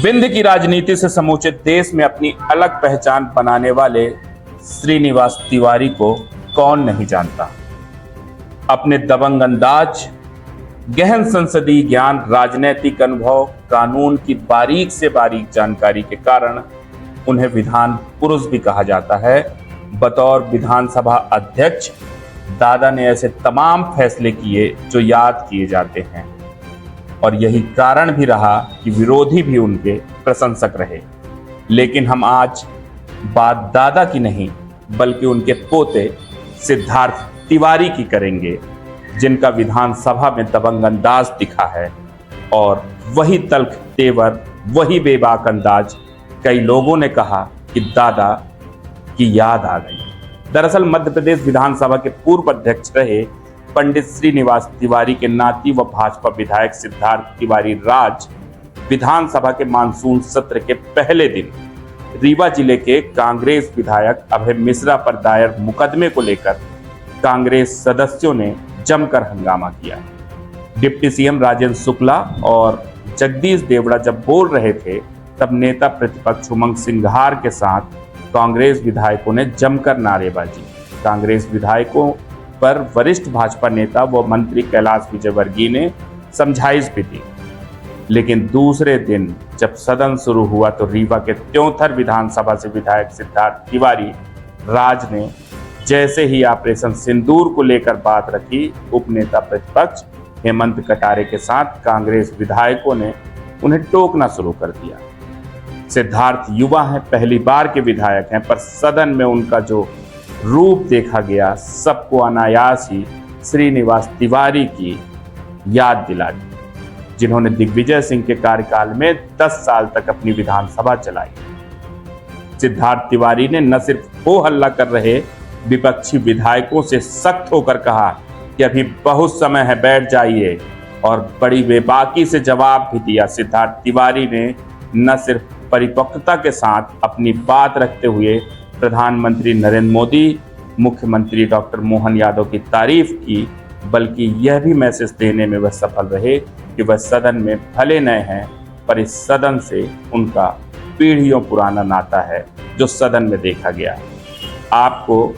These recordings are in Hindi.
विंध्य की राजनीति से समूचे देश में अपनी अलग पहचान बनाने वाले श्रीनिवास तिवारी को कौन नहीं जानता। अपने दबंग अंदाज, गहन संसदीय ज्ञान, राजनीतिक अनुभव, कानून की बारीक से बारीक जानकारी के कारण उन्हें विधान पुरुष भी कहा जाता है। बतौर विधानसभा अध्यक्ष दादा ने ऐसे तमाम फैसले किए जो याद किए जाते हैं और यही कारण भी रहा कि विरोधी भी उनके प्रशंसक रहे। लेकिन हम आज बात दादा की नहीं बल्कि उनके पोते सिद्धार्थ तिवारी की करेंगे, जिनका विधानसभा में दबंग अंदाज दिखा है और वही तल्ख तेवर, वही बेबाक अंदाज कई लोगों ने कहा कि दादा की याद आ गई। दरअसल मध्य प्रदेश विधानसभा के पूर्व अध्यक्ष रहे पंडित श्रीनिवास तिवारी के नाती व भाजपा विधायक सिद्धार्थ तिवारी राज विधानसभा के मानसून सत्र के पहले दिन रीवा जिले के कांग्रेस विधायक अभय मिश्रा पर दायर मुकदमे को लेकर कांग्रेस सदस्यों ने जमकर हंगामा किया। डिप्टी सीएम राजेंद्र शुक्ला और जगदीश देवड़ा जब बोल रहे थे तब नेता प्रतिपक्ष उमंग सिंघार के साथ कांग्रेस विधायकों ने जमकर नारेबाजी। कांग्रेस विधायकों पर वरिष्ठ भाजपा नेता व मंत्री कैलाश विजयवर्गीय ने समझाइश भी दी। लेकिन दूसरे दिन जब सदन शुरू हुआ तो रीवा के त्योंथर विधानसभा से विधायक सिद्धार्थ तिवारी राज ने जैसे ही ऑपरेशन सिंदूर को लेकर बात रखी, उपनेता प्रतिपक्ष हेमंत कटारे के साथ कांग्रेस विधायकों ने उन्हें टोकना शुरू कर दिया। सिद्धार्थ युवा हैं, पहली बार के विधायक हैं, पर सदन में उनका जो रूप देखा गया सबको अनायास ही श्रीनिवास तिवारी की याद दिला दी, जिन्होंने दिग्विजय सिंह के कार्यकाल में 10 साल तक अपनी विधानसभा चलाई। सिद्धार्थ तिवारी ने न सिर्फ हो हल्ला कर रहे विपक्षी विधायकों से सख्त होकर कहा कि अभी बहुत समय है, बैठ जाइए, और बड़ी बेबाकी से जवाब भी दिया। सिद्धार्थ तिवारी ने न सिर्फ परिपक्वता के साथ अपनी बात रखते हुए प्रधानमंत्री नरेंद्र मोदी, मुख्यमंत्री डॉक्टर मोहन यादव की तारीफ की, बल्कि यह भी मैसेज देने में वह सफल रहे कि वह सदन में भले नए हैं पर इस सदन से उनका पीढ़ियों पुराना नाता है जो सदन में देखा गया। आपको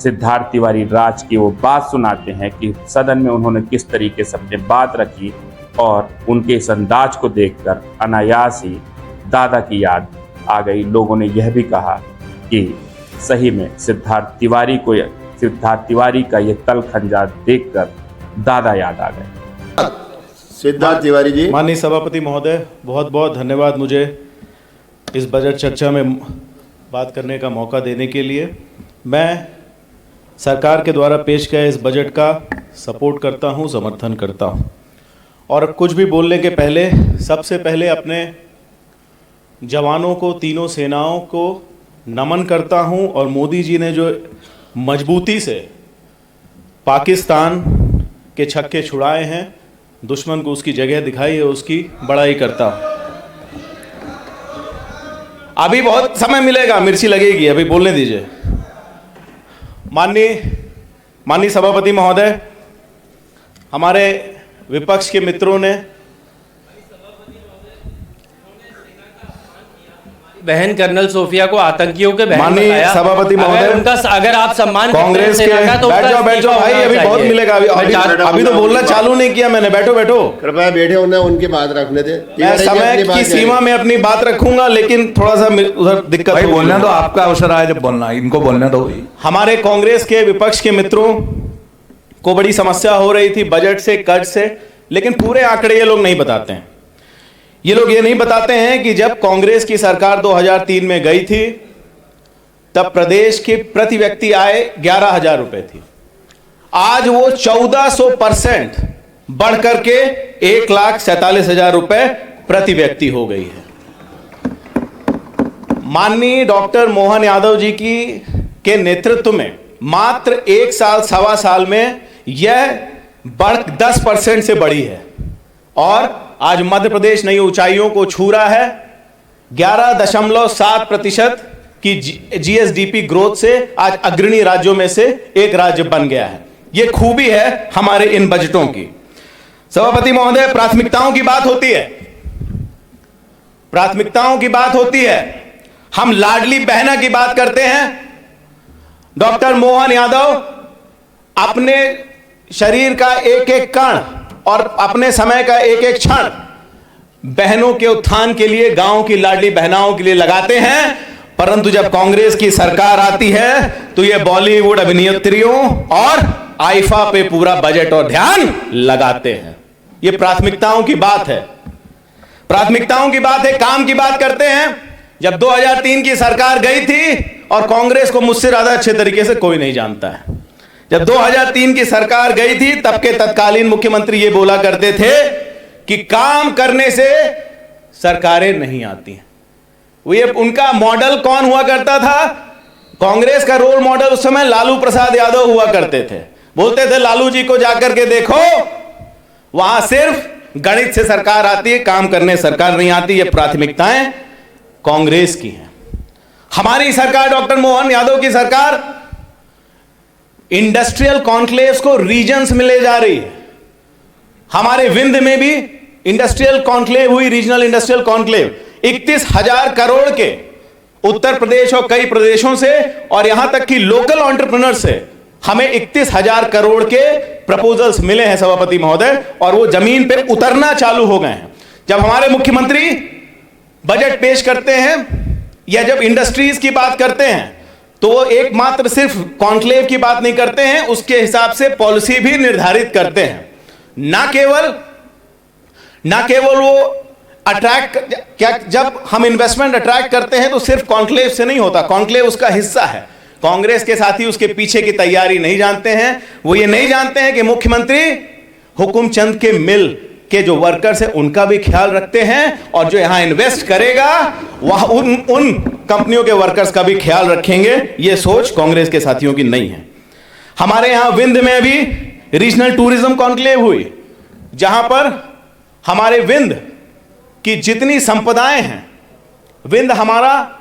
सिद्धार्थ तिवारी राज की वो बात सुनाते हैं कि सदन में उन्होंने किस तरीके से अपनी बात रखी और उनके इस अंदाज को देखकर अनायास ही दादा की याद आ गई। लोगों ने यह भी कहा कि सही में सिद्धार्थ तिवारी का ये तल्ख अंदाज देखकर दादा याद आ गए। सिद्धार्थ तिवारी जी। माननीय सभापति महोदय, बहुत बहुत धन्यवाद मुझे इस बजट चर्चा में बात करने का मौका देने के लिए। मैं सरकार के द्वारा पेश किए इस बजट का सपोर्ट करता हूं, समर्थन करता हूं, और कुछ भी बोलने के पहले सबसे पहले अपने जवानों को, तीनों सेनाओं को नमन करता हूं। और मोदी जी ने जो मजबूती से पाकिस्तान के छक्के छुड़ाए हैं, दुश्मन को उसकी जगह दिखाई है, उसकी बड़ाई करता हूं। अभी बहुत समय मिलेगा, मिर्ची लगेगी, अभी बोलने दीजिए। माननीय सभापति महोदय, हमारे विपक्ष के मित्रों ने बहन कर्नल सोफिया को आतंकियों के बहन माननीय बताया। सभापति महोदय, अगर आप सम्मान कांग्रेस के बैठ जाओ भाई, अभी बहुत मिलेगा। अभी तो बोलना चालू नहीं किया मैंने। बैठो कृपया बैठे, उन्हें उनकी बात रखने दे। मैं समय की सीमा में अपनी बात रखूंगा, लेकिन थोड़ा सा उधर दिक्कत भाई बोलना तो आपका अवसर आया, जब बोलना इनको बोलना तो। हमारे कांग्रेस के विपक्ष के मित्रों को बड़ी समस्या हो रही थी बजट से, कर्ज से, लेकिन पूरे आंकड़े ये लोग नहीं बताते हैं। ये लोग ये नहीं बताते हैं कि जब कांग्रेस की सरकार 2003 में गई थी तब प्रदेश की प्रति व्यक्ति आय 11,000 रुपए थी। आज वो 1400% बढ़ करके 1,47,000 रुपए प्रति व्यक्ति हो गई है। माननीय डॉक्टर मोहन यादव जी के नेतृत्व में मात्र 1 साल, सवा साल में यह बढ़ 10% से बढ़ी है और आज मध्य प्रदेश नई ऊंचाइयों को छू रहा है। 11.7% की जीएसडीपी ग्रोथ से आज अग्रणी राज्यों में से एक राज्य बन गया है। ये खूबी है हमारे इन बजटों की। सभापति महोदय, प्राथमिकताओं की बात होती है। प्राथमिकताओं की बात होती है, हम लाडली बहना की बात करते हैं। डॉक्टर मोहन यादव अपने शरीर का एक एक कण और अपने समय का एक एक क्षण बहनों के उत्थान के लिए, गांव की लाडली बहनाओं के लिए लगाते हैं, परंतु जब कांग्रेस की सरकार आती है तो ये बॉलीवुड अभिनेत्रियों और आईफा पे पूरा बजट और ध्यान लगाते हैं। ये प्राथमिकताओं की बात है, प्राथमिकताओं की बात है। काम की बात करते हैं। जब 2003 की सरकार गई थी, और कांग्रेस को मुझसे ज्यादा अच्छे तरीके से कोई नहीं जानता है, जब 2003 की सरकार गई थी तब के तत्कालीन मुख्यमंत्री ये बोला करते थे कि काम करने से सरकारें नहीं आती हैं। ये उनका मॉडल कौन हुआ करता था? कांग्रेस का रोल मॉडल उस समय लालू प्रसाद यादव हुआ करते थे। बोलते थे लालू जी को जाकर के देखो, वहां सिर्फ गणित से सरकार आती है, काम करने सरकार नहीं आती। ये प्राथमिकताएं कांग्रेस की हैं। हमारी सरकार, डॉक्टर मोहन यादव की सरकार, इंडस्ट्रियल कॉन्क्लेव्स को रीजन्स में ले जा रही है। हमारे विंध्य में भी इंडस्ट्रियल कॉन्क्लेव हुई, रीजनल इंडस्ट्रियल कॉन्क्लेव, 31,000 करोड़ के उत्तर प्रदेश और कई प्रदेशों से, और यहां तक कि लोकल एंटरप्रेन्योर से हमें 31,000 करोड़ के प्रपोजल्स मिले हैं सभापति महोदय, और वो जमीन पे उतरना चालू हो गए हैं। जब हमारे मुख्यमंत्री बजट पेश करते हैं या जब इंडस्ट्रीज की बात करते हैं तो वो एकमात्र सिर्फ कॉन्क्लेव की बात नहीं करते हैं, उसके हिसाब से पॉलिसी भी निर्धारित करते हैं। ना केवल वो अट्रैक्ट, क्या जब हम इन्वेस्टमेंट अट्रैक्ट करते हैं तो सिर्फ कॉन्क्लेव से नहीं होता, कॉन्क्लेव उसका हिस्सा है। कांग्रेस के साथी उसके पीछे की तैयारी नहीं जानते हैं। वो ये नहीं जानते हैं कि मुख्यमंत्री हुकुमचंद के मिल के जो वर्कर्स हैं उनका भी ख्याल रखते हैं, और जो यहां इन्वेस्ट करेगा वह उन कंपनियों के वर्कर्स का भी ख्याल रखेंगे। ये सोच कांग्रेस के साथियों की नहीं है। हमारे यहां विंध्य में अभी रीजनल टूरिज्म कॉन्क्लेव हुई, जहां पर हमारे विंध्य की जितनी संपदाएं हैं, विंध्य हमारा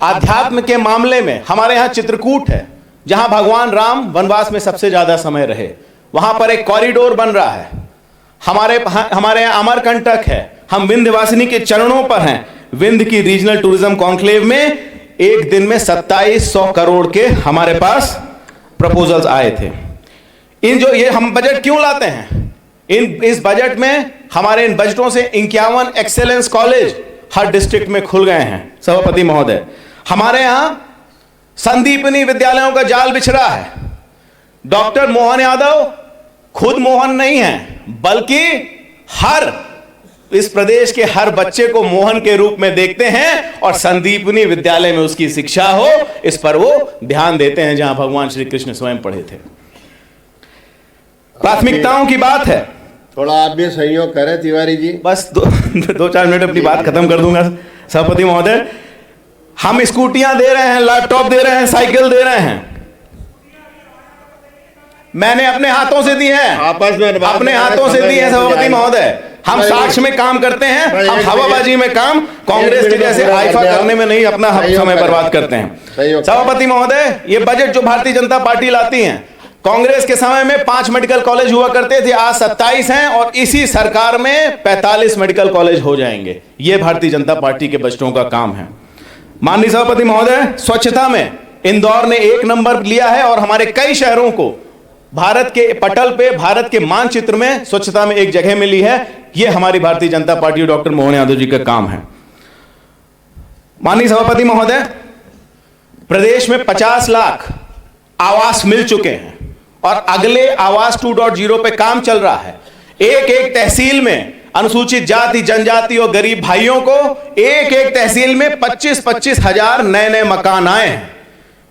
आध्यात्म के मामले में, हमारे यहां चित्रकूट है जहां भगवान राम वनवास में सबसे ज्यादा समय रहे, वहां पर एक कॉरिडोर बन रहा है। हमारे यहां अमरकंटक है, हम विंध्यवासिनी के चरणों पर हैं। विंध्य की रीजनल टूरिज्म कॉन्क्लेव में एक दिन में 2700 करोड़ के हमारे पास प्रपोजल्स आए थे। ये हम बजट क्यों लाते हैं? इस बजट में हमारे इन बजटों से 51 एक्सेलेंस कॉलेज हर डिस्ट्रिक्ट में खुल गए हैं सभापति महोदय। हमारे यहां संदीपनी विद्यालयों का जाल बिछ रहा है। डॉक्टर मोहन यादव खुद मोहन नहीं है, बल्कि इस प्रदेश के हर बच्चे को मोहन के रूप में देखते हैं, और संदीपनी विद्यालय में उसकी शिक्षा हो, इस पर वो ध्यान देते हैं, जहां भगवान श्री कृष्ण स्वयं पढ़े थे। प्राथमिकताओं की बात है। थोड़ा आप भी सहयोग करें तिवारी जी। बस 2-4 मिनट अपनी बात खत्म कर दूंगा सभापति महोदय। हम स्कूटियां दे रहे हैं, लैपटॉप दे रहे हैं, साइकिल दे रहे हैं, मैंने अपने हाथों से दी है, आपस में अपने हाथों से दी है सभापति महोदय। हम साक्ष्य में काम करते हैं, हम हवाबाजी में काम, कांग्रेस के जैसे आईफा करने में नहीं अपना समय बर्बाद करते हैं। सभापति महोदय, ये बजट जो भारतीय जनता पार्टी लाती है, कांग्रेस के समय में 5 मेडिकल कॉलेज हुआ करते थे, आज 27 हैं, और इसी सरकार में 45 मेडिकल कॉलेज हो जाएंगे। ये भारतीय जनता पार्टी के बजटों का काम है। माननीय सभापति महोदय, स्वच्छता में इंदौर ने 1 नंबर लिया है, और हमारे कई शहरों को भारत के पटल पे, भारत के मानचित्र में स्वच्छता में एक जगह मिली है। यह हमारी भारतीय जनता पार्टी डॉक्टर मोहन यादव जी का काम है। माननीय सभापति महोदय, प्रदेश में 50 लाख आवास मिल चुके हैं, और अगले आवास 2.0 पे काम चल रहा है। एक तहसील में अनुसूचित जाति, जनजाति और गरीब भाइयों को एक तहसील में 25-25 हजार नए मकान आए हैं।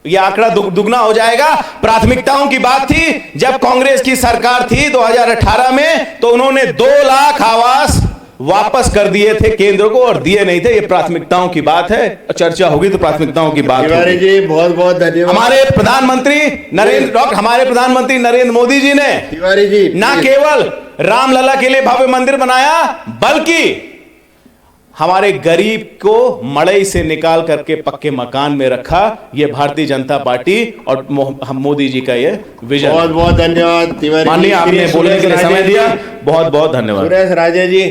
यह आंकड़ा दुगना हो जाएगा। प्राथमिकताओं की बात थी जब कांग्रेस की सरकार थी 2018 में, तो उन्होंने 2 लाख आवास वापस कर दिए थे केंद्र को, और दिए नहीं थे। ये प्राथमिकताओं की बात है, चर्चा होगी तो प्राथमिकताओं की बात तिवारी जी बहुत बहुत धन्यवाद। हमारे प्रधानमंत्री नरेंद्र मोदी जी ने तिवारी जी ना केवल रामलला के लिए भव्य मंदिर बनाया, बल्कि हमारे गरीब को मड़ई से निकाल करके पक्के मकान में रखा। यह भारतीय जनता पार्टी और मोदी जी का यह विजन। बहुत बहुत धन्यवाद तिवारी। माननीय, आपने बोलने के लिए समय दिया, बहुत बहुत धन्यवाद। सुरेश राजे जी।